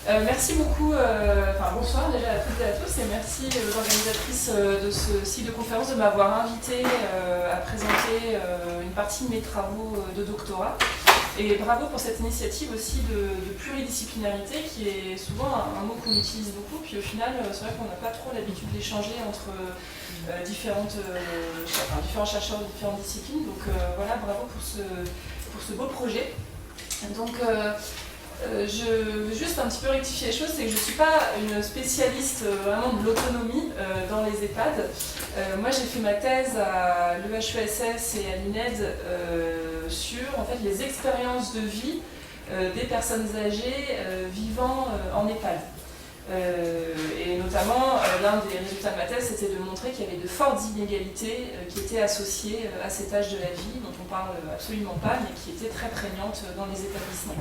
Merci beaucoup, bonsoir déjà à toutes et à tous, et merci aux organisatrices de ce cycle de conférence de m'avoir invité à présenter une partie de mes travaux de doctorat. Et bravo pour cette initiative aussi de pluridisciplinarité, qui est souvent un mot qu'on utilise beaucoup, puis au final, c'est vrai qu'on n'a pas trop l'habitude d'échanger entre différents chercheurs de différentes disciplines. Donc voilà, bravo pour ce beau projet. Donc, je veux juste un petit peu rectifier les choses, c'est que je ne suis pas une spécialiste vraiment de l'autonomie dans les EHPAD. Moi j'ai fait ma thèse à l'EHESS et à l'INED sur en fait, les expériences de vie des personnes âgées vivant en EHPAD. Et notamment, l'un des résultats de ma thèse, c'était de montrer qu'il y avait de fortes inégalités qui étaient associées à cet âge de la vie, dont on parle absolument pas, mais qui étaient très prégnantes dans les établissements.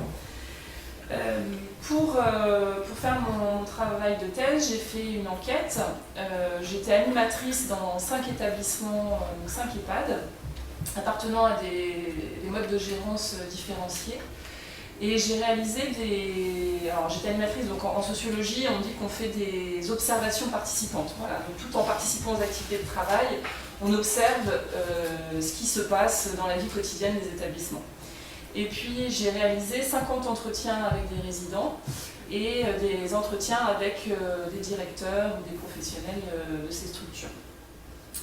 Pour faire mon travail de thèse, j'ai fait une enquête. J'étais animatrice dans 5 établissements, 5 EHPAD, appartenant à des modes de gérance différenciés. Et j'ai réalisé Alors j'étais animatrice, donc en sociologie, on dit qu'on fait des observations participantes. Voilà. Donc, tout en participant aux activités de travail, on observe ce qui se passe dans la vie quotidienne des établissements. Et puis j'ai réalisé 50 entretiens avec des résidents et des entretiens avec des directeurs ou des professionnels de ces structures.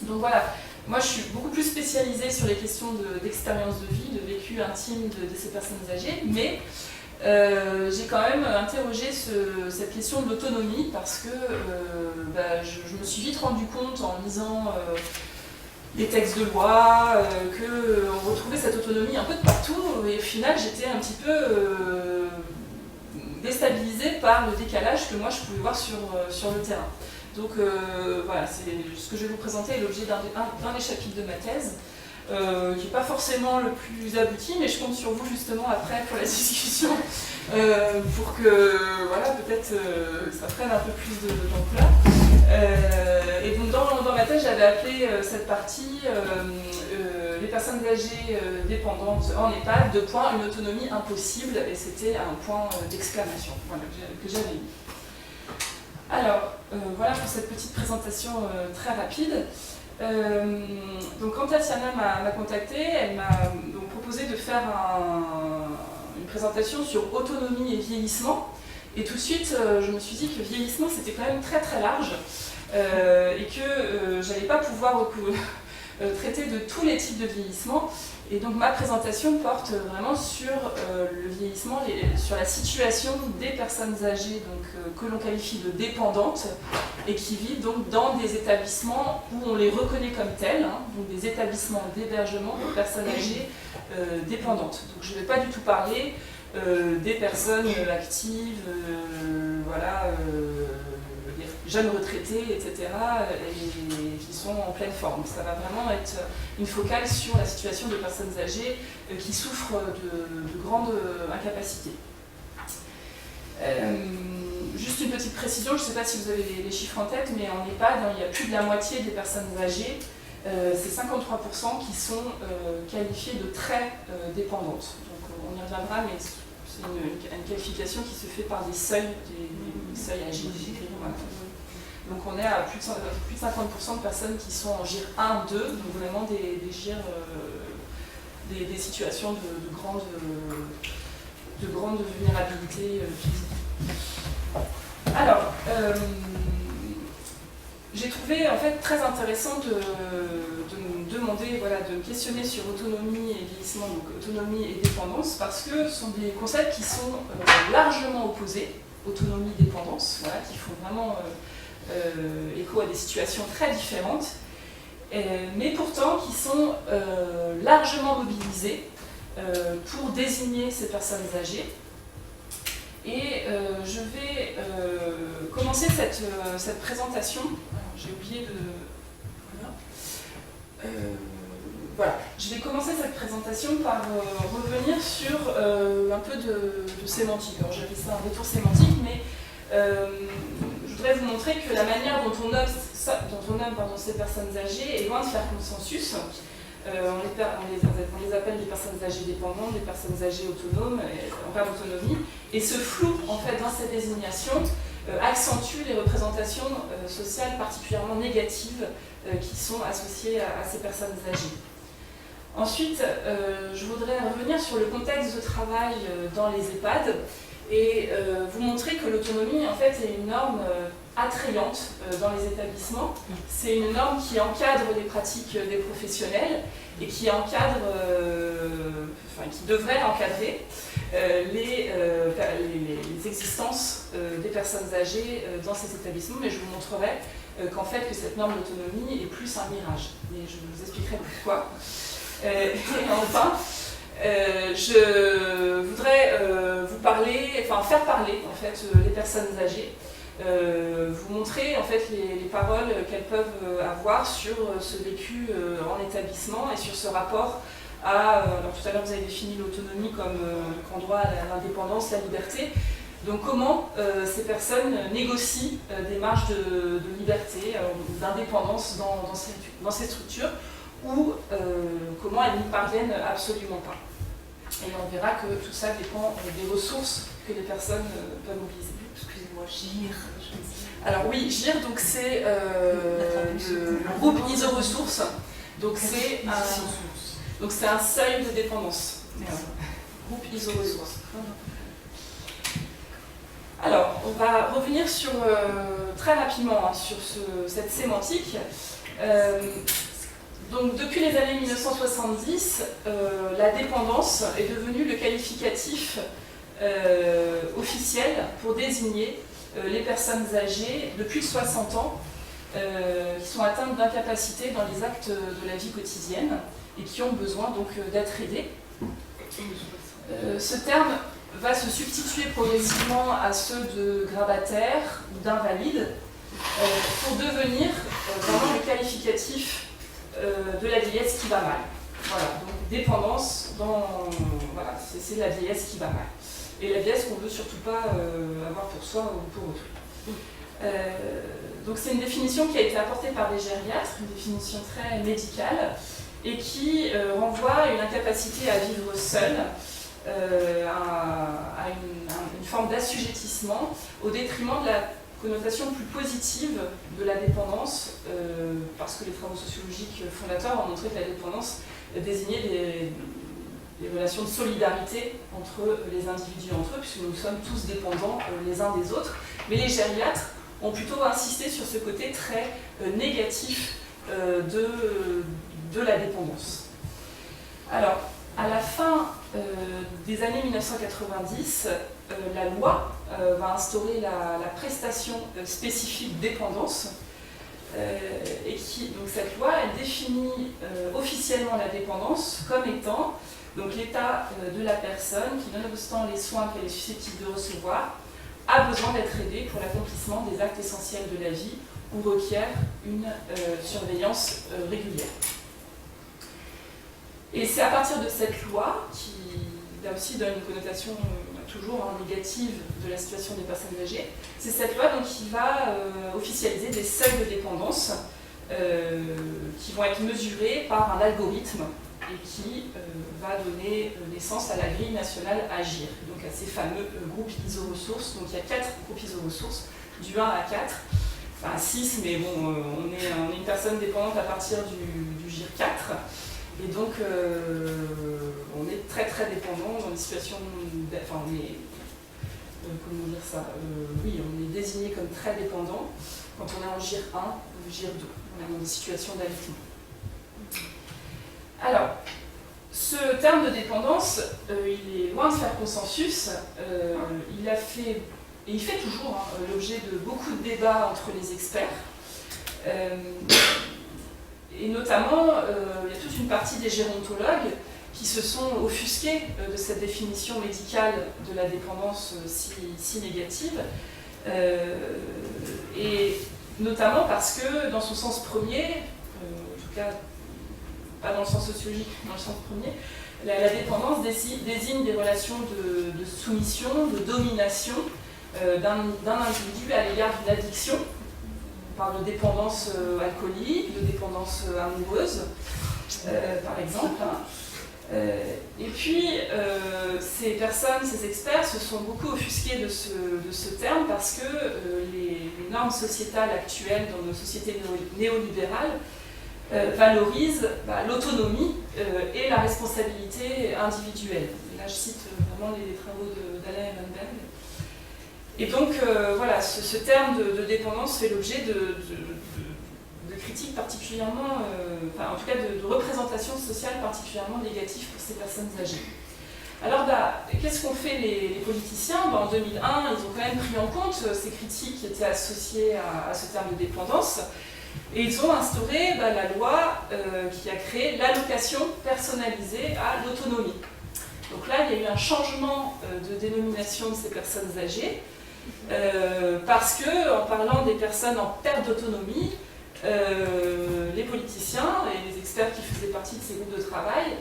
Donc voilà, moi je suis beaucoup plus spécialisée sur les questions d'expérience de vie, de vécu intime de ces personnes âgées, mais j'ai quand même interrogé cette question de l'autonomie parce que je me suis vite rendu compte en lisant des textes de loi, qu'on retrouvait cette autonomie un peu de partout, et au final j'étais un petit peu déstabilisée par le décalage que moi je pouvais voir sur le terrain. Donc voilà, c'est ce que je vais vous présenter est l'objet d'un des chapitres de ma thèse, qui n'est pas forcément le plus abouti, mais je compte sur vous justement après pour la discussion, pour que voilà, peut-être ça prenne un peu plus d'ampleur. Et donc dans ma thèse, j'avais appelé cette partie les personnes âgées dépendantes en EHPAD, une autonomie impossible, et c'était un point d'exclamation voilà, que j'avais mis. Alors, voilà pour cette petite présentation très rapide. Donc quand Tatiana m'a contactée, elle m'a proposé de faire une présentation sur autonomie et vieillissement. Et tout de suite, je me suis dit que vieillissement, c'était quand même très très large et que je n'allais pas pouvoir traiter de tous les types de vieillissement. Et donc ma présentation porte vraiment sur le vieillissement, sur la situation des personnes âgées donc, que l'on qualifie de dépendantes et qui vivent donc dans des établissements où on les reconnaît comme tels, hein, donc des établissements d'hébergement de personnes âgées dépendantes. Donc je ne vais pas du tout parler des personnes actives, voilà, des jeunes retraités, etc., et qui sont en pleine forme. Ça va vraiment être une focale sur la situation de personnes âgées qui souffrent de grandes incapacités. Juste une petite précision, je ne sais pas si vous avez les chiffres en tête, mais en EHPAD, il y a plus de la moitié des personnes âgées, c'est 53% qui sont qualifiées de très dépendantes. Donc on y reviendra, mais c'est une qualification qui se fait par des seuils âgés. Voilà. Donc on est à plus de 50% de personnes qui sont en GIR 1, 2, donc vraiment des GIR, des situations de grande vulnérabilité physique. Alors, j'ai trouvé en fait très intéressant de me demander, voilà, de me questionner sur autonomie et vieillissement, donc autonomie et dépendance, parce que ce sont des concepts qui sont largement opposés, autonomie et dépendance, voilà, qui font vraiment écho à des situations très différentes, mais pourtant qui sont largement mobilisés pour désigner ces personnes âgées. Et je vais commencer cette présentation. J'ai oublié de... Voilà. Voilà. Je vais commencer cette présentation par revenir sur un peu de sémantique. Alors j'avais ça un retour sémantique, mais je voudrais vous montrer que la manière dont on nomme ces personnes âgées est loin de faire consensus. On les appelle des personnes âgées dépendantes, des personnes âgées autonomes, en perte d'autonomie. Et ce flou, en fait, dans cette désignation, accentue les représentations sociales particulièrement négatives qui sont associées à ces personnes âgées. Ensuite, je voudrais revenir sur le contexte de travail dans les EHPAD et vous montrer que l'autonomie, en fait, est une norme attrayante dans les établissements. C'est une norme qui encadre les pratiques des professionnels et qui encadre, qui devrait encadrer les existences des personnes âgées dans ces établissements. Mais je vous montrerai qu'en fait, que cette norme d'autonomie est plus un mirage. Et je vous expliquerai pourquoi. Et enfin, je voudrais faire parler en fait, les personnes âgées, vous montrer en fait, les paroles qu'elles peuvent avoir sur ce vécu en établissement et sur ce rapport à... alors tout à l'heure vous avez défini l'autonomie comme droit à l'indépendance, la liberté. Donc comment ces personnes négocient des marges de liberté, d'indépendance dans ces structures, ou comment elles n'y parviennent absolument pas. Et on verra que tout ça dépend des ressources que les personnes peuvent mobiliser. Excusez-moi, GIR. Alors oui, GIR, donc c'est le groupe ISO-ressources. Donc c'est un seuil de dépendance. Groupe ISO-ressources. Alors, on va revenir sur, très rapidement sur cette sémantique. Donc, depuis les années 1970, la dépendance est devenue le qualificatif officiel pour désigner les personnes âgées de plus de 60 ans qui sont atteintes d'incapacité dans les actes de la vie quotidienne et qui ont besoin donc d'être aidées. Ce terme va se substituer progressivement à ceux de grabataires ou d'invalides pour devenir vraiment le qualificatif de la vieillesse qui va mal. Voilà, donc dépendance, voilà, c'est la vieillesse qui va mal. Et la vieillesse qu'on ne veut surtout pas avoir pour soi ou pour autrui. Donc c'est une définition qui a été apportée par des gériatres, une définition très médicale, et qui renvoie à une incapacité à vivre seul, à une forme d'assujettissement au détriment de la connotation plus positive de la dépendance, parce que les travaux sociologiques fondateurs ont montré que la dépendance désignait des relations de solidarité entre les individus entre eux, puisque nous sommes tous dépendants les uns des autres. Mais les gériatres ont plutôt insisté sur ce côté très négatif de la dépendance. Alors, à la fin des années 1990, la loi va instaurer la prestation spécifique dépendance. Et donc cette loi, elle définit officiellement la dépendance comme étant donc l'état de la personne qui, nonobstant les soins qu'elle est susceptible de recevoir, a besoin d'être aidée pour l'accomplissement des actes essentiels de la vie ou requiert une surveillance régulière. Et c'est à partir de cette loi, qui là aussi donne une connotation toujours négative de la situation des personnes âgées, c'est cette loi donc, qui va officialiser des seuils de dépendance qui vont être mesurés par un algorithme et qui va donner naissance à la grille nationale Agir, donc à ces fameux groupes ISO-ressources. Donc il y a 4 groupes ISO-ressources, du 1 à 4, enfin 6, mais bon, on est une personne dépendante à partir du GIR 4. Et donc, on est très très dépendant dans des situations, enfin on est, comment dire ça, oui, on est désigné comme très dépendant quand on est en GIR 1 ou GIR 2, on est dans des situations d'alitement. Alors, ce terme de dépendance, il est loin de faire consensus, il a fait, et il fait toujours l'objet de beaucoup de débats entre les experts. Et notamment, il y a toute une partie des gérontologues qui se sont offusqués de cette définition médicale de la dépendance si négative, et notamment parce que dans son sens premier, en tout cas pas dans le sens sociologique, mais dans le sens premier, la dépendance désigne des relations de soumission, de domination d'un individu à l'égard d'une addiction. On parle de dépendance alcoolique, de dépendance amoureuse, par exemple. Et puis, ces personnes, ces experts se sont beaucoup offusqués de ce terme parce que les normes sociétales actuelles dans nos sociétés néolibérales valorisent l'autonomie et la responsabilité individuelle. Et là, je cite vraiment les travaux d'Alain Ehrenberg. Et donc, voilà, ce terme de dépendance fait l'objet de critiques particulièrement, en tout cas de représentations sociales particulièrement négatives pour ces personnes âgées. Alors, qu'est-ce qu'ont fait les politiciens? En 2001, ils ont quand même pris en compte ces critiques qui étaient associées à ce terme de dépendance, et ils ont instauré la loi qui a créé l'allocation personnalisée à l'autonomie. Donc là, il y a eu un changement de dénomination de ces personnes âgées, parce que, en parlant des personnes en perte d'autonomie, les politiciens et les experts qui faisaient partie de ces groupes de travail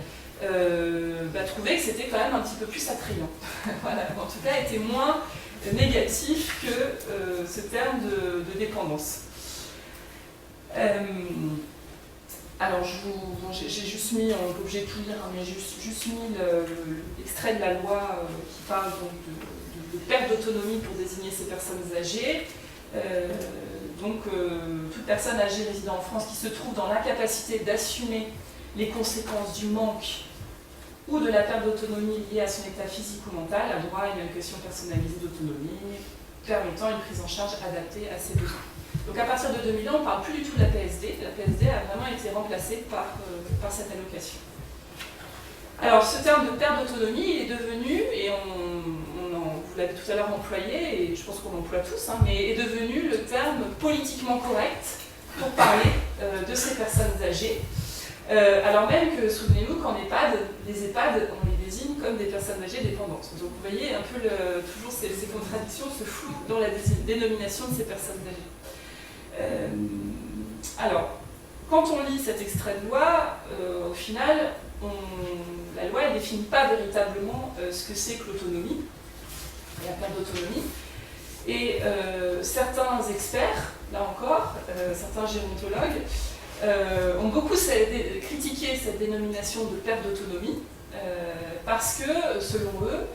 trouvaient que c'était quand même un petit peu plus attrayant. Voilà, en tout cas, était moins négatif que ce terme de dépendance. Alors, j'ai juste mis, on n'est pas obligé de tout lire, mais j'ai juste mis l'extrait de la loi qui parle donc de perte d'autonomie pour désigner ces personnes âgées. Toute personne âgée résidant en France qui se trouve dans l'incapacité d'assumer les conséquences du manque ou de la perte d'autonomie liée à son état physique ou mental a droit à une allocation personnalisée d'autonomie permettant une prise en charge adaptée à ses besoins. Donc à partir de 2000 ans, on ne parle plus du tout de la PSD. La PSD a vraiment été remplacée par cette allocation. Alors ce terme de perte d'autonomie est devenu, et vous l'avez tout à l'heure employé, et je pense qu'on l'emploie tous, mais est devenu le terme politiquement correct pour parler de ces personnes âgées. Alors même que, souvenez-vous qu'en EHPAD, les EHPAD, on les désigne comme des personnes âgées dépendantes. Donc vous voyez un peu toujours ces contradictions, ce flou dans la dénomination de ces personnes âgées. Alors, quand on lit cet extrait de loi, au final, la loi ne définit pas véritablement ce que c'est que l'autonomie, la perte d'autonomie. Et certains experts, là encore, certains gérontologues, ont beaucoup critiqué cette dénomination de perte d'autonomie parce que, selon eux,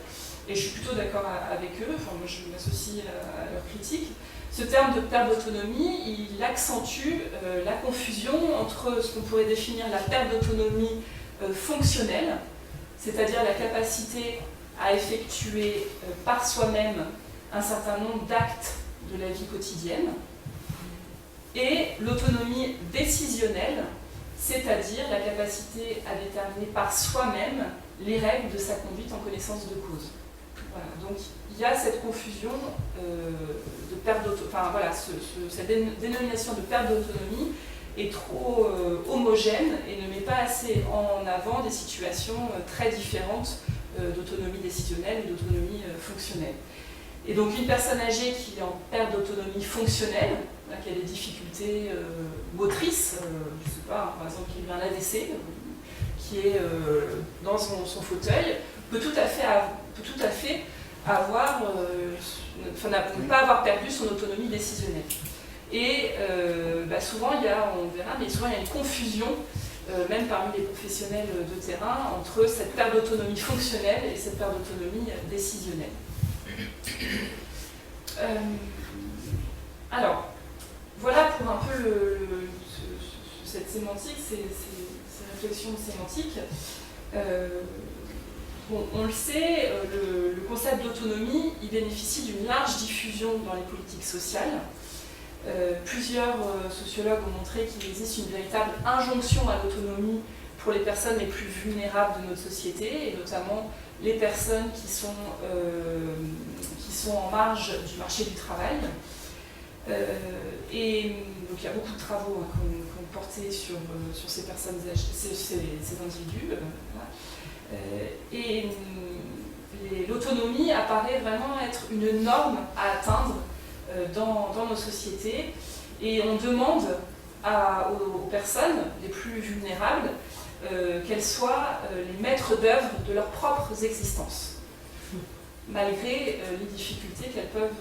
et je suis plutôt d'accord avec eux, enfin moi je m'associe à leur critique, ce terme de perte d'autonomie, il accentue la confusion entre ce qu'on pourrait définir la perte d'autonomie fonctionnelle, c'est-à-dire la capacité à effectuer par soi-même un certain nombre d'actes de la vie quotidienne, et l'autonomie décisionnelle, c'est-à-dire la capacité à déterminer par soi-même les règles de sa conduite en connaissance de cause. Voilà, donc il y a cette confusion de perte d'autonomie, enfin voilà, cette dénomination de perte d'autonomie est trop homogène et ne met pas assez en avant des situations très différentes d'autonomie décisionnelle et d'autonomie fonctionnelle. Et donc une personne âgée qui est en perte d'autonomie fonctionnelle, qui a des difficultés motrices, je ne sais pas, par exemple qui a eu un AVC, qui est dans son fauteuil, peut tout à fait avoir, ne pas avoir perdu son autonomie décisionnelle. Et souvent, on verra, mais souvent il y a une confusion, même parmi les professionnels de terrain, entre cette perte d'autonomie fonctionnelle et cette perte d'autonomie décisionnelle. Alors, voilà pour un peu cette sémantique, ces réflexions sémantiques. On le sait, le concept d'autonomie, il bénéficie d'une large diffusion dans les politiques sociales. Plusieurs sociologues ont montré qu'il existe une véritable injonction à l'autonomie pour les personnes les plus vulnérables de notre société, et notamment les personnes qui sont en marge du marché du travail. Et donc il y a beaucoup de travaux qui ont porté sur ces personnes âgées, ces individus. Et l'autonomie apparaît vraiment être une norme à atteindre dans nos sociétés, et on demande aux personnes les plus vulnérables qu'elles soient les maîtres d'œuvre de leurs propres existences, malgré les difficultés qu'elles peuvent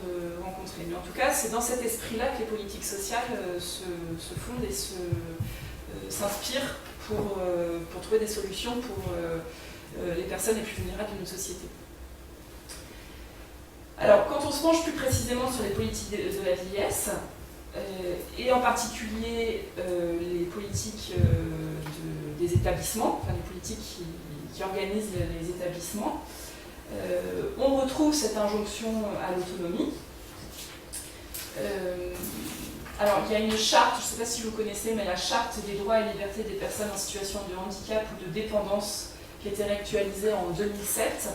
rencontrer. Mais en tout cas, c'est dans cet esprit-là que les politiques sociales se fondent et s'inspire pour trouver des solutions pour les personnes les plus vulnérables de notre société. Alors, quand on se penche plus précisément sur les politiques de la vieillesse, et en particulier les politiques des établissements, enfin les politiques qui organisent les établissements, on retrouve cette injonction à l'autonomie. Alors, il y a une charte, je ne sais pas si vous connaissez, mais la charte des droits et libertés des personnes en situation de handicap ou de dépendance qui a été réactualisée en 2007,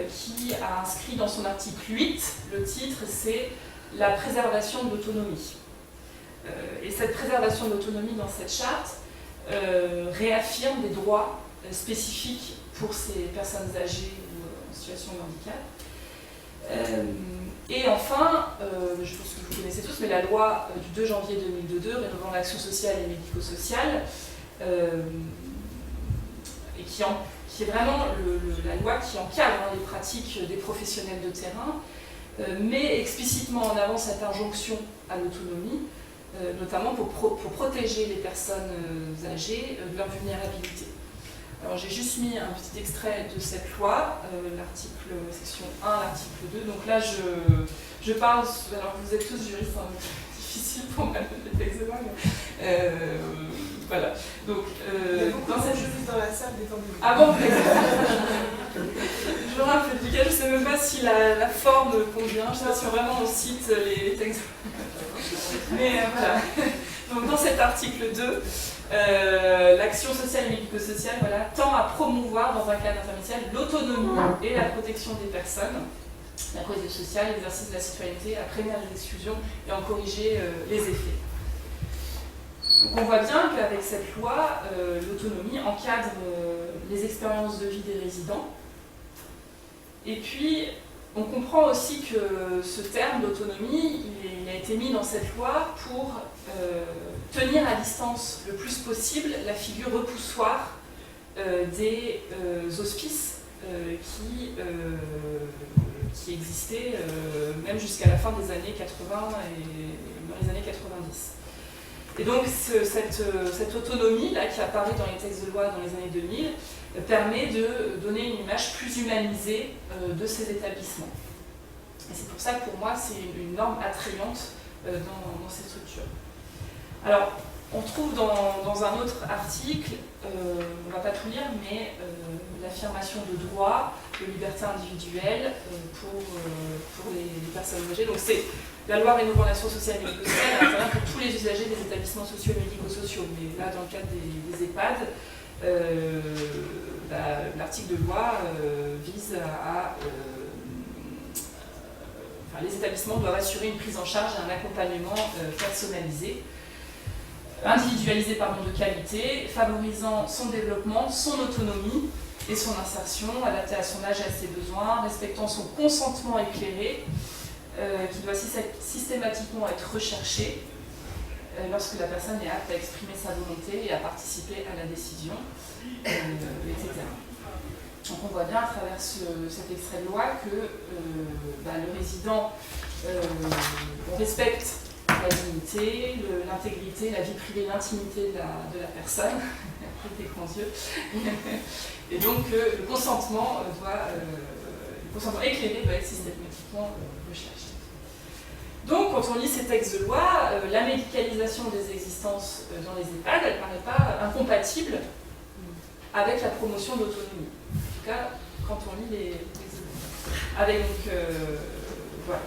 qui a inscrit dans son article 8, le titre c'est « La préservation de l'autonomie ». Et cette préservation de l'autonomie dans cette charte réaffirme des droits spécifiques pour ces personnes âgées ou en situation de handicap. Et enfin, je pense que vous connaissez tous, mais la loi du 2 janvier 2002 rénovant l'action sociale et médico-sociale, et qui est vraiment la loi qui encadre les pratiques des professionnels de terrain, met explicitement en avant cette injonction à l'autonomie, notamment pour protéger les personnes âgées de leur vulnérabilité. Alors j'ai juste mis un petit extrait de cette loi, l'article section 1, l'article 2. Donc là je parle, alors vous êtes tous juristes, hein, difficile pour moi les textes de loi, mais voilà. Donc dans cette juristes dans la salle, détendez-vous. Ah bon, je me rappelle du cas, je ne sais même pas si la forme convient, je ne sais pas si vraiment on cite les textes. Mais voilà. Donc dans cet article 2, l'action sociale et médico-sociale tend à promouvoir dans un cadre intermédiaire l'autonomie et la protection des personnes, la cohésion sociale, l'exercice de la citoyenneté, à prévenir les exclusions et en corriger les effets. Donc on voit bien qu'avec cette loi, l'autonomie encadre les expériences de vie des résidents. Et puis, on comprend aussi que ce terme d'autonomie, il a été mis dans cette loi pour tenir à distance le plus possible la figure repoussoire des hospices qui existaient même jusqu'à la fin des années 80 et dans les années 90. Et donc cette autonomie-là qui apparaît dans les textes de loi dans les années 2000 permet de donner une image plus humanisée de ces établissements. Et c'est pour ça que pour moi c'est une norme attrayante dans ces structures. Alors, on trouve dans un autre article, on ne va pas tout lire, mais l'affirmation de droits, de liberté individuelle pour les personnes âgées. Donc c'est la loi rénovant l'action sociale et médico-sociale, elle intervient pour tous les usagers des établissements sociaux et médico-sociaux. Mais là, dans le cadre des EHPAD, l'article de loi vise à... les établissements doivent assurer une prise en charge et un accompagnement personnalisé, individualisé de qualité, favorisant son développement, son autonomie et son insertion, adapté à son âge et à ses besoins, respectant son consentement éclairé, qui doit systématiquement être recherché lorsque la personne est apte à exprimer sa volonté et à participer à la décision, etc. Donc on voit bien à travers cet extrait de loi que le résident respecte la dignité, l'intégrité, la vie privée, l'intimité de la personne, des grands yeux, et donc le consentement éclairé doit être systématiquement recherché. Donc quand on lit ces textes de loi, la médicalisation des existences dans les EHPAD, elle ne paraît pas incompatible avec la promotion d'autonomie. En tout cas, quand on lit les textes de loi. Avec donc, voilà.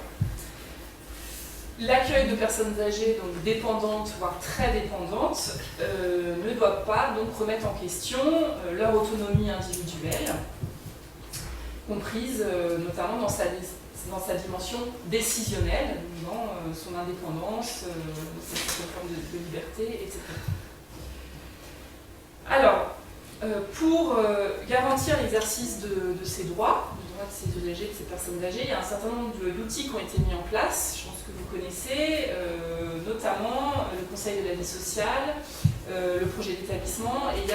L'accueil de personnes âgées, donc dépendantes, voire très dépendantes, ne doit pas donc remettre en question leur autonomie individuelle, comprise notamment dans sa dimension décisionnelle, dans son indépendance, sa forme de liberté, etc. Alors, pour garantir l'exercice de ces droits, de ces usagers, de ces personnes âgées, il y a un certain nombre d'outils qui ont été mis en place, je pense que vous connaissez, notamment le Conseil de la vie sociale, le projet d'établissement, et il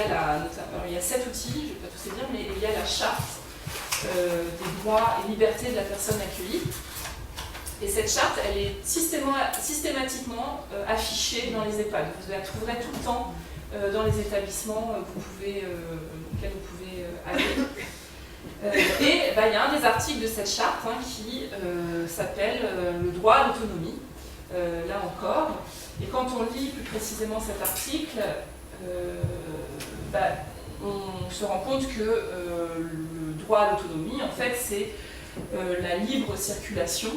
y a 7 outils, je ne vais pas tous les dire, mais il y a la charte des droits et libertés de la personne accueillie, Et cette charte, elle est systématiquement affichée dans les EHPAD. Vous la trouverez tout le temps dans les établissements auxquels vous pouvez aller. Et il y a un des articles de cette charte qui s'appelle le droit à l'autonomie, là encore. Et quand on lit plus précisément cet article, on se rend compte que le droit à l'autonomie, en fait, c'est la libre circulation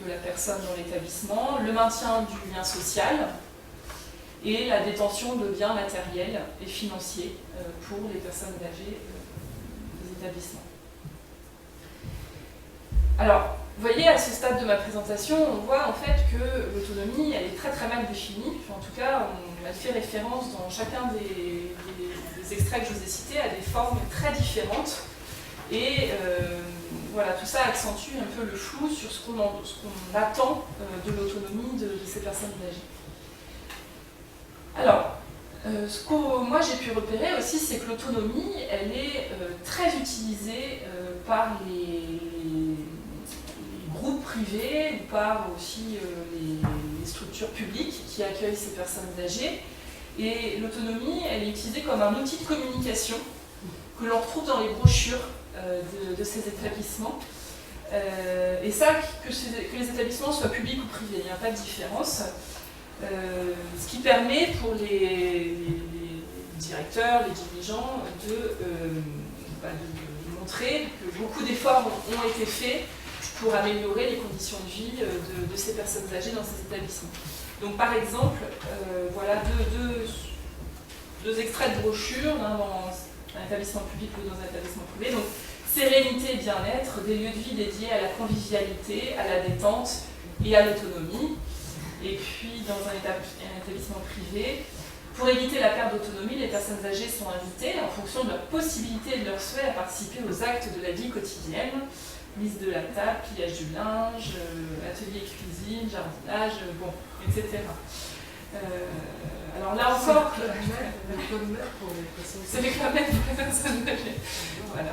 de la personne dans l'établissement, le maintien du lien social et la détention de biens matériels et financiers pour les personnes âgées des établissements. Alors, vous voyez, à ce stade de ma présentation, on voit en fait que l'autonomie, elle est très très mal définie. En tout cas, on a fait référence dans chacun des extraits que je vous ai cités à des formes très différentes. Et voilà, tout ça accentue un peu le flou sur ce qu'on attend de l'autonomie de ces personnes âgées. Alors, ce que moi j'ai pu repérer aussi, c'est que l'autonomie, elle est très utilisée par les groupes privés ou par aussi les structures publiques qui accueillent ces personnes âgées. Et l'autonomie, elle est utilisée comme un outil de communication que l'on retrouve dans les brochures de ces établissements. Et ça, que les établissements soient publics ou privés, il n'y a pas de différence. Ce qui permet pour les directeurs, les dirigeants, de montrer que beaucoup d'efforts ont été faits pour améliorer les conditions de vie de ces personnes âgées dans ces établissements. Donc par exemple, voilà deux extraits de brochures dans un établissement public ou dans un établissement privé. Donc, sérénité et bien-être, des lieux de vie dédiés à la convivialité, à la détente et à l'autonomie. Et puis, dans un établissement privé, pour éviter la perte d'autonomie, les personnes âgées sont invitées, en fonction de leur possibilité et de leur souhait, à participer aux actes de la vie quotidienne, mise de la table, pliage du linge, atelier cuisine, jardinage, etc. Alors là encore, c'est les Club Med pour les personnes âgées. Voilà.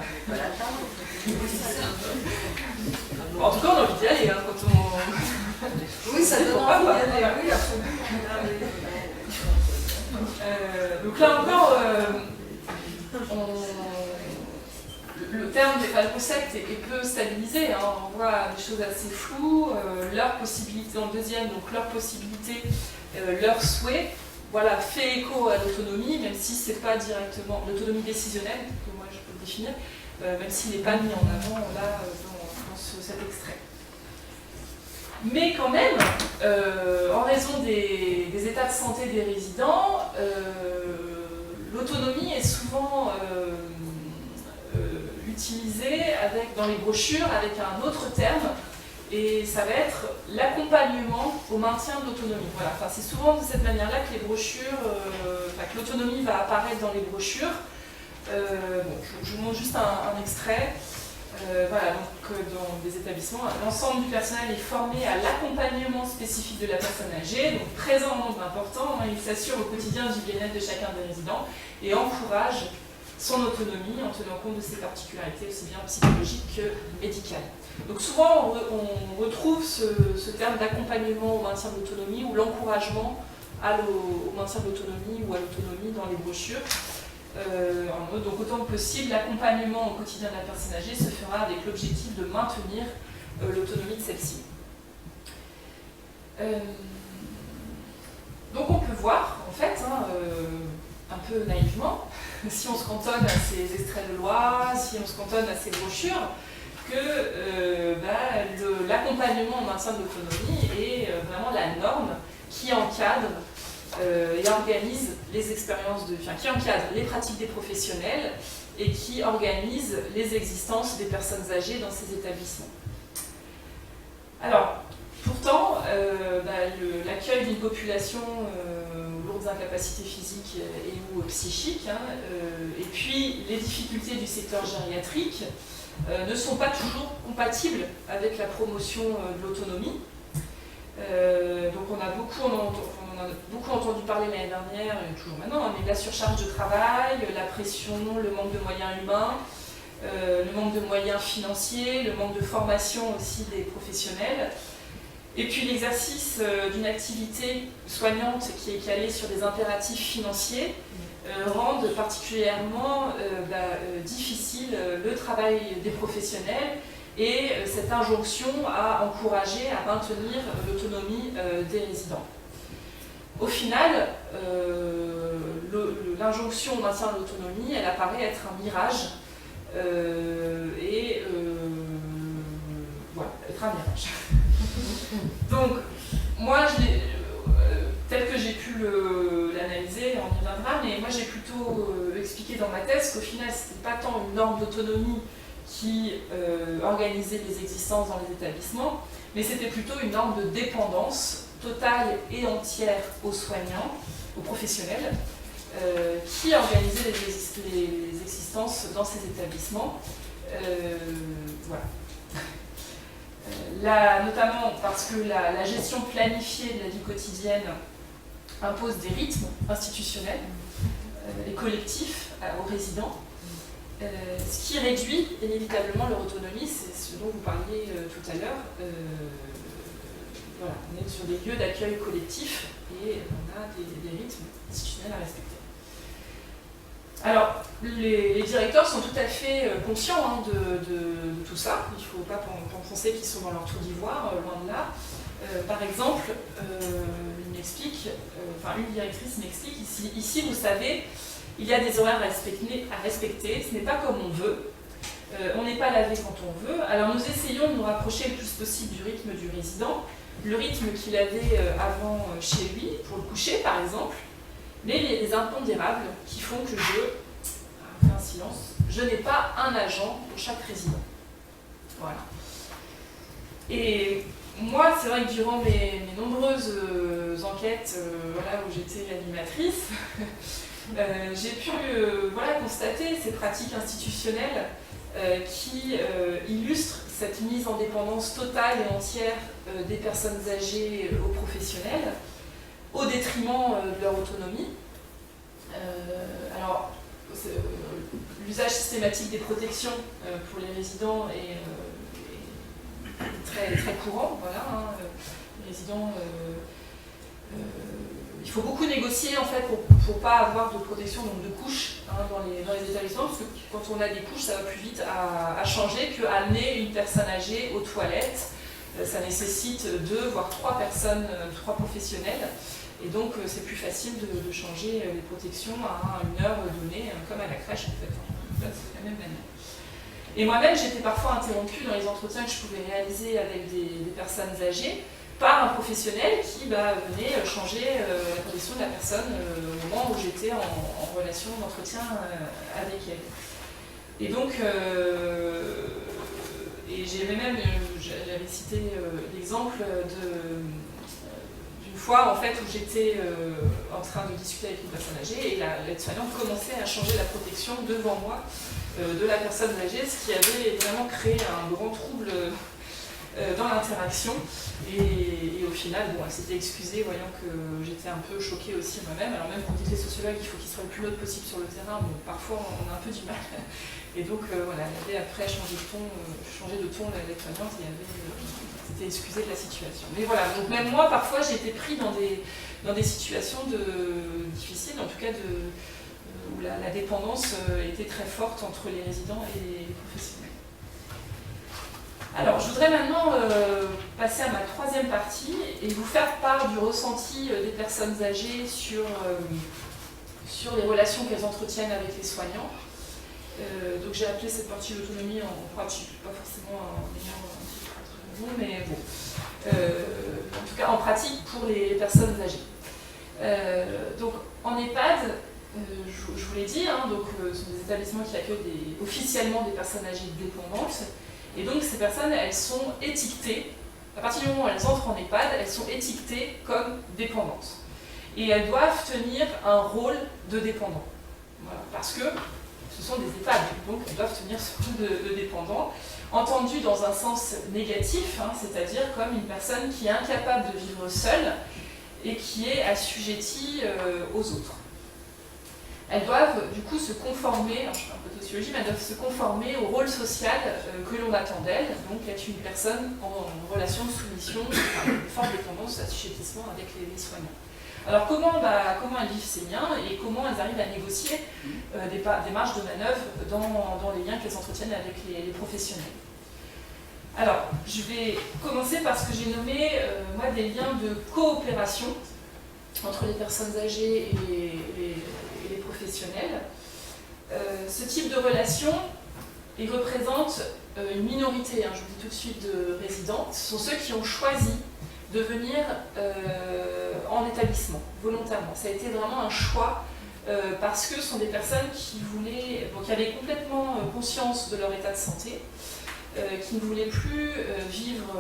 En tout cas, on a envie d'y aller quand on... Oui, ça donne envie d'y aller, oui, absolument. Donc là encore, le terme, le concept est peu stabilisé, on voit des choses assez floues, leurs possibilités, dans le deuxième, donc leurs possibilités, leurs souhaits, voilà, fait écho à l'autonomie, même si c'est pas directement l'autonomie décisionnelle, que moi je peux le définir, même s'il n'est pas mis en avant là dans cet extrait. Mais quand même, en raison des états de santé des résidents, l'autonomie est souvent utilisée dans les brochures avec un autre terme, et ça va être l'accompagnement au maintien de l'autonomie. Voilà. Enfin, c'est souvent de cette manière-là que les brochures, que l'autonomie va apparaître dans les brochures. Je vous montre juste un extrait. Voilà, donc dans des établissements, l'ensemble du personnel est formé à l'accompagnement spécifique de la personne âgée, donc présent en nombre important, il s'assure au quotidien du bien-être de chacun des résidents et encourage son autonomie en tenant compte de ses particularités aussi bien psychologiques que médicales. Donc souvent on retrouve ce terme d'accompagnement au maintien de l'autonomie ou l'encouragement au maintien de l'autonomie ou à l'autonomie dans les brochures. Donc autant que possible, l'accompagnement au quotidien de la personne âgée se fera avec l'objectif de maintenir l'autonomie de celle-ci. Donc on peut voir, en fait, un peu naïvement, si on se cantonne à ces extraits de loi, si on se cantonne à ces brochures, que l'accompagnement au maintien de l'autonomie est vraiment la norme qui encadre et organise les expériences qui encadre les pratiques des professionnels et qui organise les existences des personnes âgées dans ces établissements. Alors, pourtant, l'accueil d'une population aux lourdes incapacités physiques et ou psychiques, et puis les difficultés du secteur gériatrique ne sont pas toujours compatibles avec la promotion de l'autonomie. Donc on a beaucoup entendu parler l'année dernière, et toujours maintenant, mais de la surcharge de travail, la pression, le manque de moyens humains, le manque de moyens financiers, le manque de formation aussi des professionnels. Et puis l'exercice d'une activité soignante qui est calée sur des impératifs financiers rendent particulièrement difficile le travail des professionnels et cette injonction à encourager, à maintenir l'autonomie des résidents. Au final, l'injonction au maintien de l'autonomie, elle apparaît être un mirage voilà, être un mirage. Donc, moi, tel que j'ai pu l'analyser, on y reviendra, mais moi j'ai plutôt expliqué dans ma thèse qu'au final, ce n'était pas tant une norme d'autonomie qui organisait les existences dans les établissements, mais c'était plutôt une norme de dépendance totale et entière aux soignants, aux professionnels, qui organisait les existences dans ces établissements. Voilà. Là, notamment parce que la gestion planifiée de la vie quotidienne impose des rythmes institutionnels et collectifs aux résidents, ce qui réduit inévitablement leur autonomie, c'est ce dont vous parliez tout à l'heure. Voilà, on est sur des lieux d'accueil collectifs et on a des rythmes institutionnels à respecter. Alors, les directeurs sont tout à fait conscients de tout ça. Il ne faut pas penser qu'ils sont dans leur tour d'ivoire, loin de là. Par exemple, une directrice m'explique, ici vous savez, il y a des horaires à respecter, ce n'est pas comme on veut. On n'est pas lavé quand on veut. Alors nous essayons de nous rapprocher le plus possible du rythme du résident, le rythme qu'il avait avant chez lui, pour le coucher par exemple. Mais il y a des impondérables qui font que je n'ai pas un agent pour chaque résident. Voilà. Et moi, c'est vrai que durant mes nombreuses enquêtes où j'étais animatrice, j'ai pu constater ces pratiques institutionnelles qui illustrent cette mise en dépendance totale et entière des personnes âgées aux professionnels, au détriment de leur autonomie. Alors, l'usage systématique des protections pour les résidents est très, très courant. Voilà, les résidents, il faut beaucoup négocier en fait pour ne pas avoir de protection, donc de couches dans les établissements, parce que quand on a des couches, ça va plus vite à changer qu'amener une personne âgée aux toilettes. Ça nécessite 2 voire 3 personnes, 3 professionnels. Et donc, c'est plus facile de changer les protections à une heure donnée, comme à la crèche, en fait. C'est la même manière. Et moi-même, j'étais parfois interrompue dans les entretiens que je pouvais réaliser avec des personnes âgées par un professionnel qui venait changer la protection de la personne au moment où j'étais en relation d'entretien avec elle. Et donc, j'avais cité l'exemple d'une fois en fait, où j'étais en train de discuter avec une personne âgée et l'aide-soignante commençait à changer la protection devant moi de la personne âgée, ce qui avait vraiment créé un grand trouble dans l'interaction. Et au final, elle s'était excusée, voyant que j'étais un peu choquée aussi moi-même. Alors même quand on dit les sociologues, il faut qu'ils soient le plus neutre possible sur le terrain, bon, parfois on a un peu du mal. Et donc elle avait après changé de ton l'aide-soignante et s'était excusée de la situation. Mais voilà, donc même moi, parfois, j'ai été pris dans des situations difficiles, en tout cas où la dépendance était très forte entre les résidents et les professionnels. Alors, je voudrais maintenant passer à ma 3e partie et vous faire part du ressenti des personnes âgées sur les relations qu'elles entretiennent avec les soignants. Donc j'ai appelé cette partie de l'autonomie en pratique, pas forcément en ayant un titre très bon, mais bon. En tout cas, en pratique pour les personnes âgées. Donc, en EHPAD, je vous l'ai dit, ce sont des établissements qui accueillent officiellement des personnes âgées dépendantes. Et donc ces personnes, elles sont étiquetées, à partir du moment où elles entrent en EHPAD, elles sont étiquetées comme dépendantes. Et elles doivent tenir un rôle de dépendant. Voilà, parce que ce sont des EHPAD, donc elles doivent tenir ce rôle de dépendant, entendu dans un sens négatif, c'est-à-dire comme une personne qui est incapable de vivre seule et qui est assujettie aux autres. elles doivent du coup se conformer, alors je fais un peu de sociologie, mais elles doivent se conformer au rôle social que l'on attend d'elles, donc être une personne en relation de soumission, une forte dépendance, assujettissement avec les soignants. Alors comment elles vivent ces liens et comment elles arrivent à négocier des marges de manœuvre dans les liens qu'elles entretiennent avec les professionnels. Alors, je vais commencer par ce que j'ai nommé, moi, des liens de coopération entre les personnes âgées et les professionnels. Ce type de relation, il représente une minorité, je vous dis tout de suite, de résidents. Ce sont ceux qui ont choisi de venir en établissement, volontairement. Ça a été vraiment un choix parce que ce sont des personnes qui avaient complètement conscience de leur état de santé, qui ne voulaient plus vivre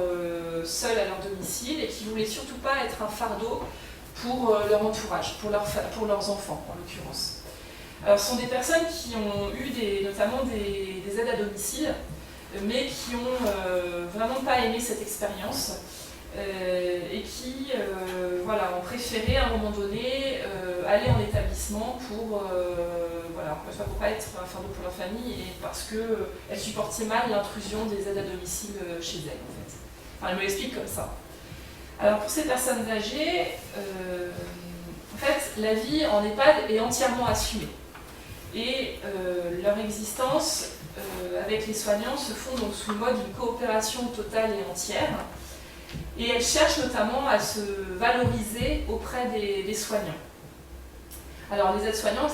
seuls à leur domicile et qui ne voulaient surtout pas être un fardeau pour leur entourage, pour leurs enfants en l'occurrence. Alors ce sont des personnes qui ont eu notamment des aides à domicile, mais qui n'ont vraiment pas aimé cette expérience et qui ont préféré à un moment donné aller en établissement pour ne pas être un fardeau pour leur famille et parce qu'elles supportaient mal l'intrusion des aides à domicile chez elles en fait. Enfin, elles me l'expliquent comme ça. Alors pour ces personnes âgées, en fait, la vie en EHPAD est entièrement assumée. Et leur existence avec les soignants se font donc sous le mode d'une coopération totale et entière. Et elles cherchent notamment à se valoriser auprès des soignants. Alors les aides-soignantes,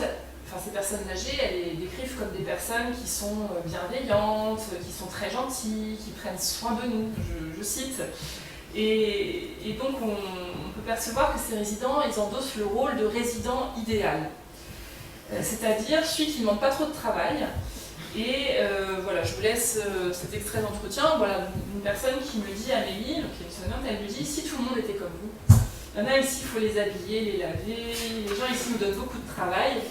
ces personnes âgées, elles les décrivent comme des personnes qui sont bienveillantes, qui sont très gentilles, qui prennent soin de nous, je cite. Et donc on peut percevoir que ces résidents, ils endossent le rôle de résident idéal. C'est-à-dire celui qui ne demande pas trop de travail. Et je vous laisse cet extrait d'entretien. Voilà, une personne qui me dit, Amélie, donc qui est une soignante, elle me dit, si tout le monde était comme vous, il y en a ici, il faut les habiller, les laver, les gens ici nous donnent beaucoup de travail.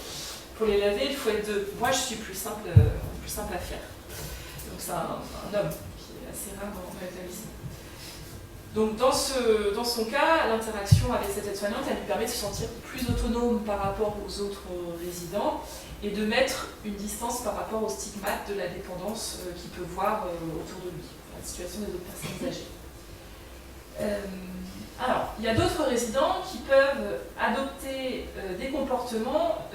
Pour les laver, il faut être deux. Moi, je suis plus simple à faire. Donc c'est un homme qui est assez rare dans l'établissement. Donc dans son cas, l'interaction avec cette aide-soignante, elle lui permet de se sentir plus autonome par rapport aux autres résidents et de mettre une distance par rapport aux stigmates de la dépendance qu'il peut voir autour de lui, la situation des autres personnes âgées. Alors, il y a d'autres résidents qui peuvent adopter des comportements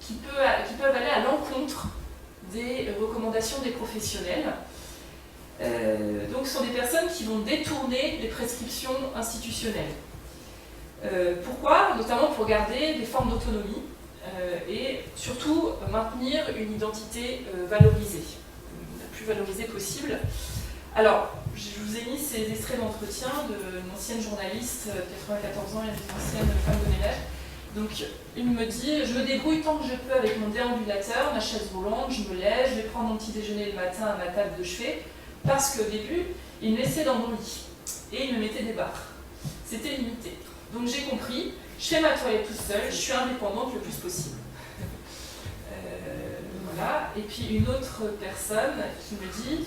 qui peuvent aller à l'encontre des recommandations des professionnels. Donc ce sont des personnes qui vont détourner les prescriptions institutionnelles. Pourquoi ? Notamment pour garder des formes d'autonomie et surtout maintenir une identité valorisée, la plus valorisée possible. Alors, je vous ai mis ces extraits d'entretien d'une ancienne journaliste, 94 ans, et une ancienne femme de ménage. Donc, une me dit, je me débrouille tant que je peux avec mon déambulateur, ma chaise roulante, je me lève, je vais prendre mon petit déjeuner le matin à ma table de chevet, parce qu'au début, il me laissait dans mon lit et il me mettait des barres. C'était limité. Donc j'ai compris, je fais ma toilette toute seule, je suis indépendante le plus possible. Voilà. Et puis une autre personne qui me dit,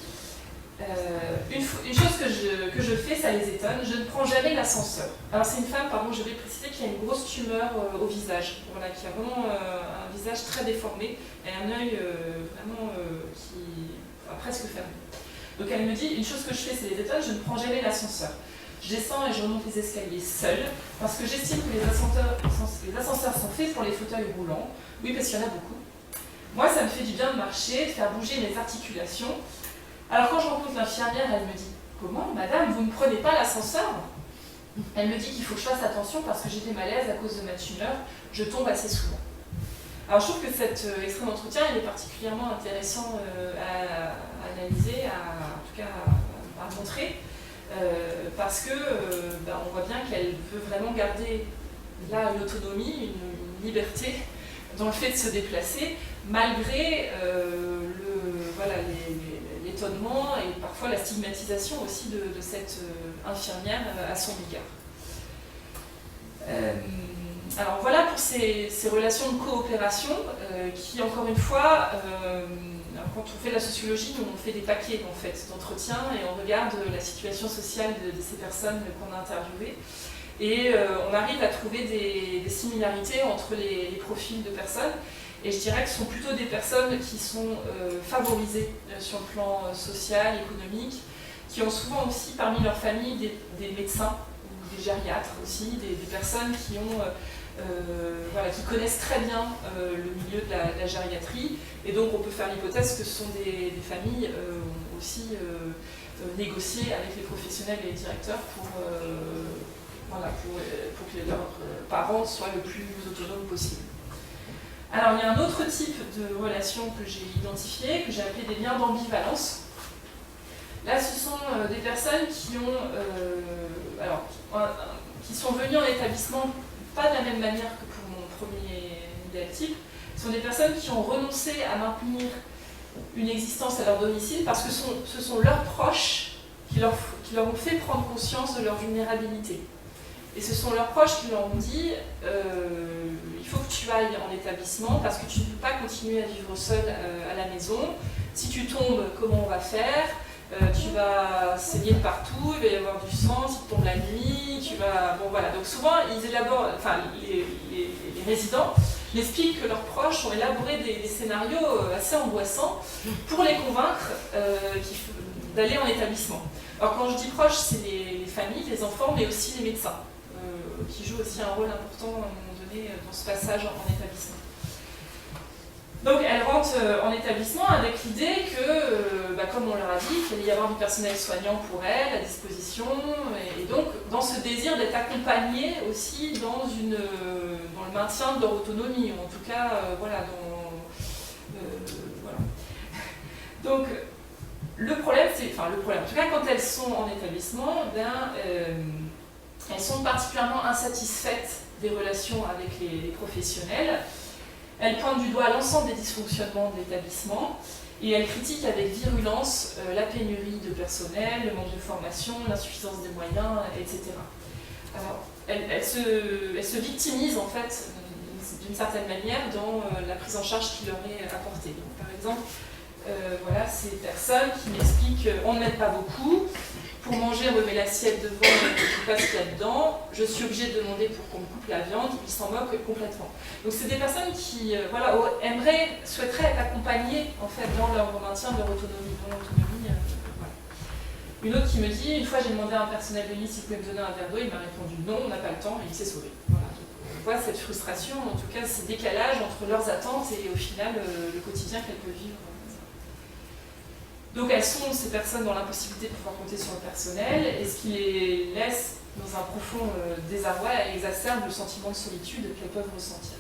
une chose que je fais, ça les étonne, je ne prends jamais l'ascenseur. Alors c'est une femme, pardon, je vais préciser, qui a une grosse tumeur au visage, voilà, qui a vraiment un visage très déformé et un œil vraiment qui a presque fermé. Donc elle me dit, une chose que je fais, c'est les étoiles, je ne prends jamais l'ascenseur. Je descends et je remonte les escaliers seule, parce que j'estime que les ascenseurs sont faits pour les fauteuils roulants. Oui, parce qu'il y en a beaucoup. Moi, ça me fait du bien de marcher, de faire bouger mes articulations. Alors quand je rencontre l'infirmière, elle me dit, comment, madame, vous ne prenez pas l'ascenseur ? Elle me dit qu'il faut que je fasse attention parce que j'ai des malaises à cause de ma tumeur, je tombe assez souvent. Alors je trouve que cet extrait d'entretien il est particulièrement intéressant à analyser, en tout cas à montrer, parce que on voit bien qu'elle veut vraiment garder là une autonomie, une liberté dans le fait de se déplacer, malgré l'étonnement et parfois la stigmatisation aussi de cette infirmière à son égard. Alors voilà pour ces relations de coopération qui, encore une fois, quand on fait de la sociologie, on fait des paquets en fait, d'entretiens et on regarde la situation sociale de ces personnes qu'on a interviewées. Et on arrive à trouver des similarités entre les profils de personnes. Et je dirais que ce sont plutôt des personnes qui sont favorisées sur le plan social, économique, qui ont souvent aussi parmi leur famille des médecins, ou des gériatres aussi, des personnes qui ont... qui connaissent très bien le milieu de la gériatrie, et donc on peut faire l'hypothèse que ce sont des familles aussi négociées avec les professionnels et les directeurs pour que leurs parents soient le plus autonomes possible. Alors il y a un autre type de relation que j'ai identifié, que j'ai appelé des liens d'ambivalence. Là ce sont des personnes qui sont venues en établissement pas de la même manière que pour mon premier idéal type. Ce sont des personnes qui ont renoncé à maintenir une existence à leur domicile parce que ce sont leurs proches qui leur ont fait prendre conscience de leur vulnérabilité. Et ce sont leurs proches qui leur ont dit il faut que tu ailles en établissement parce que tu ne peux pas continuer à vivre seul à la maison. Si tu tombes, comment on va faire ? Tu vas saigner de partout, il va y avoir du sang, si tu tombes la nuit, tu vas... Bon voilà, donc souvent ils élaborent, enfin les résidents m'expliquent que leurs proches ont élaboré des scénarios assez angoissants pour les convaincre d'aller en établissement. Alors quand je dis proches, c'est les familles, les enfants, mais aussi les médecins, qui jouent aussi un rôle important à un moment donné dans ce passage en établissement. Donc elles rentrent en établissement avec l'idée que, comme on leur a dit, qu'il allait y avoir du personnel soignant pour elles, à disposition, et donc dans ce désir d'être accompagnées aussi dans le maintien de leur autonomie, ou en tout cas, voilà. Donc le problème, en tout cas quand elles sont en établissement, elles sont particulièrement insatisfaites des relations avec les professionnels. Elle pointe du doigt l'ensemble des dysfonctionnements de l'établissement et elle critique avec virulence la pénurie de personnel, le manque de formation, l'insuffisance des moyens, etc. Alors, elle se victimise en fait d'une certaine manière dans la prise en charge qui leur est apportée. Donc, par exemple, ces personnes qui m'expliquent on ne m'aide pas beaucoup. Pour manger, on me met l'assiette devant, je ne sais pas ce qu'il y a dedans. Je suis obligée de demander pour qu'on me coupe la viande. Ils s'en moquent complètement. Donc c'est des personnes qui souhaiteraient être accompagnées en fait, dans leur maintien de leur autonomie. Une autre qui me dit, une fois j'ai demandé à un personnel de nuit s'il pouvait me donner un verre d'eau, il m'a répondu non, on n'a pas le temps et il s'est sauvé. Voilà. Donc, on voit cette frustration, en tout cas ce décalage entre leurs attentes et au final le quotidien qu'elles peuvent vivre. Donc elles sont, ces personnes, dans l'impossibilité de pouvoir compter sur le personnel, et ce qui les laisse dans un profond désarroi et exacerbe le sentiment de solitude qu'elles peuvent ressentir.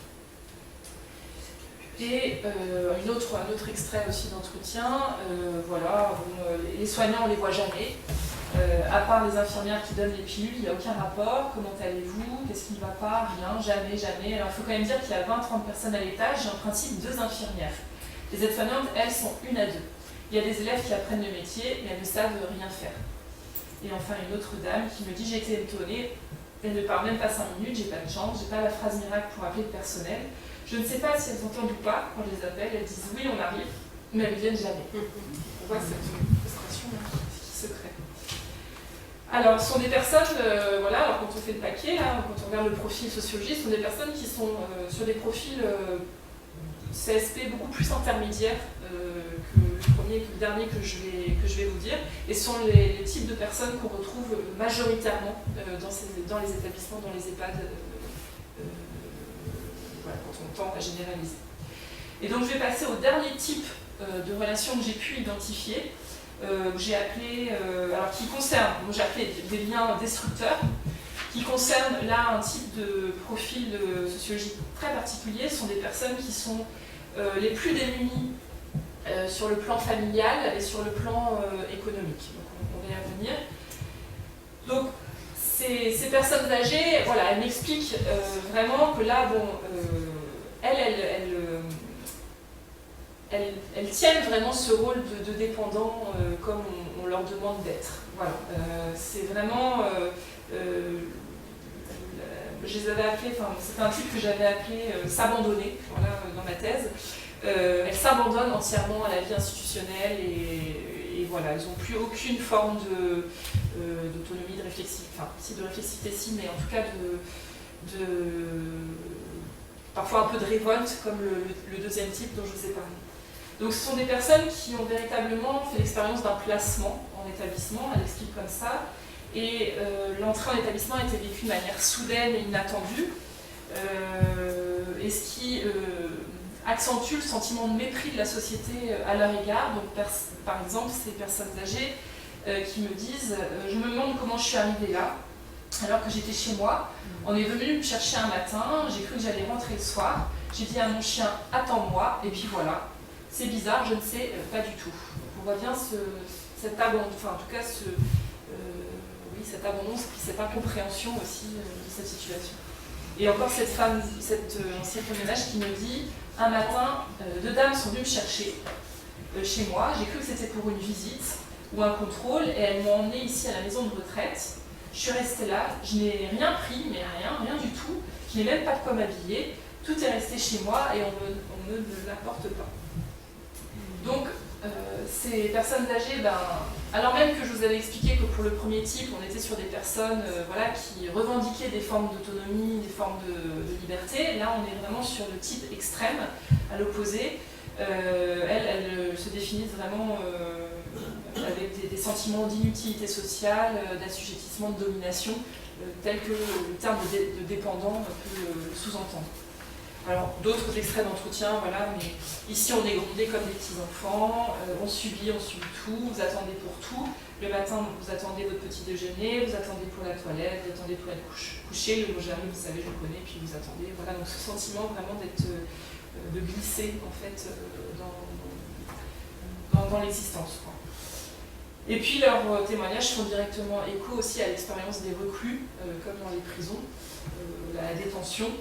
Et un autre extrait aussi d'entretien, les soignants on ne les voit jamais, à part les infirmières qui donnent les pilules, il n'y a aucun rapport, comment allez-vous, qu'est-ce qui ne va pas, rien, jamais. Alors il faut quand même dire qu'il y a 20-30 personnes à l'étage, j'ai en principe 2 infirmières. Les aides-soignantes, elles, sont 1 à 2. Il y a des élèves qui apprennent le métier, mais elles ne savent rien faire. Et enfin, une autre dame qui me dit « J'ai été étonnée, elle ne parle même pas 5 minutes, j'ai pas de chance, j'ai pas la phrase miracle pour appeler le personnel. Je ne sais pas si elles entendent ou pas quand je les appelle, elles disent oui, on arrive, mais elles ne viennent jamais. » On voit cette frustration qui se crée. Alors, ce sont des personnes, alors quand on fait le paquet, là, quand on regarde le profil sociologique, ce sont des personnes qui sont sur des profils CSP beaucoup plus intermédiaires que le premier et que le dernier que je vais vous dire, et ce sont les types de personnes qu'on retrouve majoritairement dans les établissements, dans les EHPAD, quand on tend à généraliser. Et donc je vais passer au dernier type de relation que j'ai pu identifier, que j'ai appelé, qui concerne, j'ai appelé des liens destructeurs, qui concerne là un type de profil sociologique très particulier. Ce sont des personnes qui sont les plus démunies sur le plan familial et sur le plan économique. Donc on va y revenir. Donc ces personnes âgées, elles m'expliquent vraiment que là, elles tiennent vraiment ce rôle de dépendant comme on leur demande d'être. Voilà. C'est vraiment... je les avais appelés, c'est un type que j'avais appelé s'abandonner dans ma thèse. Elles s'abandonnent entièrement à la vie institutionnelle et elles n'ont plus aucune forme d'autonomie, de réflexivité, enfin, si de réflexivité si, mais en tout cas parfois un peu de révolte, comme le deuxième type dont je vous ai parlé. Donc ce sont des personnes qui ont véritablement fait l'expérience d'un placement en établissement, elle explique comme ça, et l'entrée en établissement a été vécue de manière soudaine et inattendue, et ce qui accentue le sentiment de mépris de la société à leur égard. Donc par exemple, ces personnes âgées qui me disent « Je me demande comment je suis arrivée là, alors que j'étais chez moi. On est venu me chercher un matin, j'ai cru que j'allais rentrer le soir. J'ai dit à mon chien « Attends-moi » et puis voilà. C'est bizarre, je ne sais pas du tout. » On voit bien cet abandon, enfin en tout cas cette abondance et cette incompréhension aussi de cette situation. Et encore cette femme, cette ancienne femme de ménage qui me dit « Un matin, deux dames sont venues me chercher chez moi. J'ai cru que c'était pour une visite ou un contrôle et elles m'ont emmenée ici à la maison de retraite. Je suis restée là, je n'ai rien pris, mais rien du tout. Je n'ai même pas de quoi m'habiller. Tout est resté chez moi et on ne me l'apporte pas. » Donc, ces personnes âgées, alors même que je vous avais expliqué que pour le premier type, on était sur des personnes qui revendiquaient des formes d'autonomie, des formes de liberté, là on est vraiment sur le type extrême, à l'opposé. Elles se définissent vraiment avec des sentiments d'inutilité sociale, d'assujettissement, de domination, tel que le terme de dépendant peut le sous-entendre. Alors, d'autres extraits d'entretien, voilà, mais ici on est grondés comme des petits-enfants, on subit tout, vous attendez pour tout. Le matin, vous attendez votre petit déjeuner, vous attendez pour la toilette, vous attendez pour être couché, le mot j'arrive, vous savez, je le connais, puis vous attendez. Voilà, donc ce sentiment vraiment de glisser, en fait, dans l'existence, quoi. Et puis leurs témoignages font directement écho aussi à l'expérience des reclus, comme dans les prisons, la détention.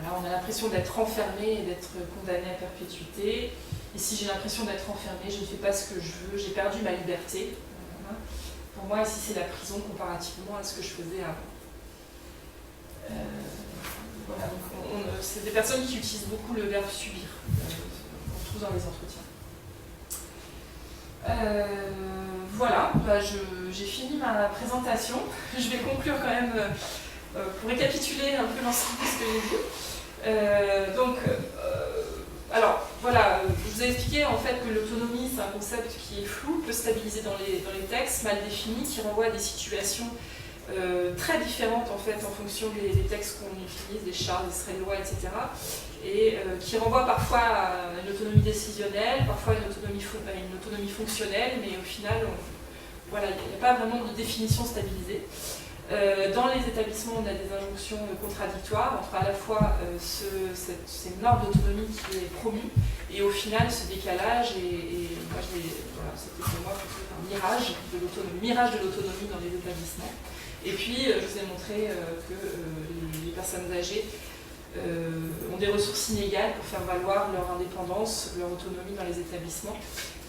On a l'impression d'être enfermé et d'être condamné à perpétuité. Ici, j'ai l'impression d'être enfermé, je ne fais pas ce que je veux, j'ai perdu ma liberté. Pour moi, ici, c'est la prison comparativement à ce que je faisais avant. C'est des personnes qui utilisent beaucoup le verbe subir, on trouve dans les entretiens. J'ai fini ma présentation. Je vais conclure quand même pour récapituler un peu l'ensemble de ce que j'ai dit. Je vous ai expliqué en fait que l'autonomie, c'est un concept qui est flou, peut stabiliser dans les textes, mal défini, qui renvoie à des situations très différentes en fait en fonction des textes qu'on utilise, des chartes, des extraits de loi, etc. Et qui renvoie parfois à une autonomie décisionnelle, parfois à une autonomie fonctionnelle, mais au final, il n'y a pas vraiment de définition stabilisée. Dans les établissements, on a des injonctions contradictoires entre à la fois cette norme d'autonomie qui est promue et au final ce décalage c'était pour moi plutôt un mirage de l'autonomie dans les établissements. Et puis je vous ai montré que les personnes âgées ont des ressources inégales pour faire valoir leur indépendance, leur autonomie dans les établissements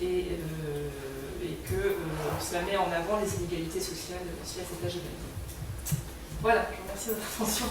et que cela met en avant les inégalités sociales aussi à cet âge de la vie. Voilà, je vous remercie de votre attention.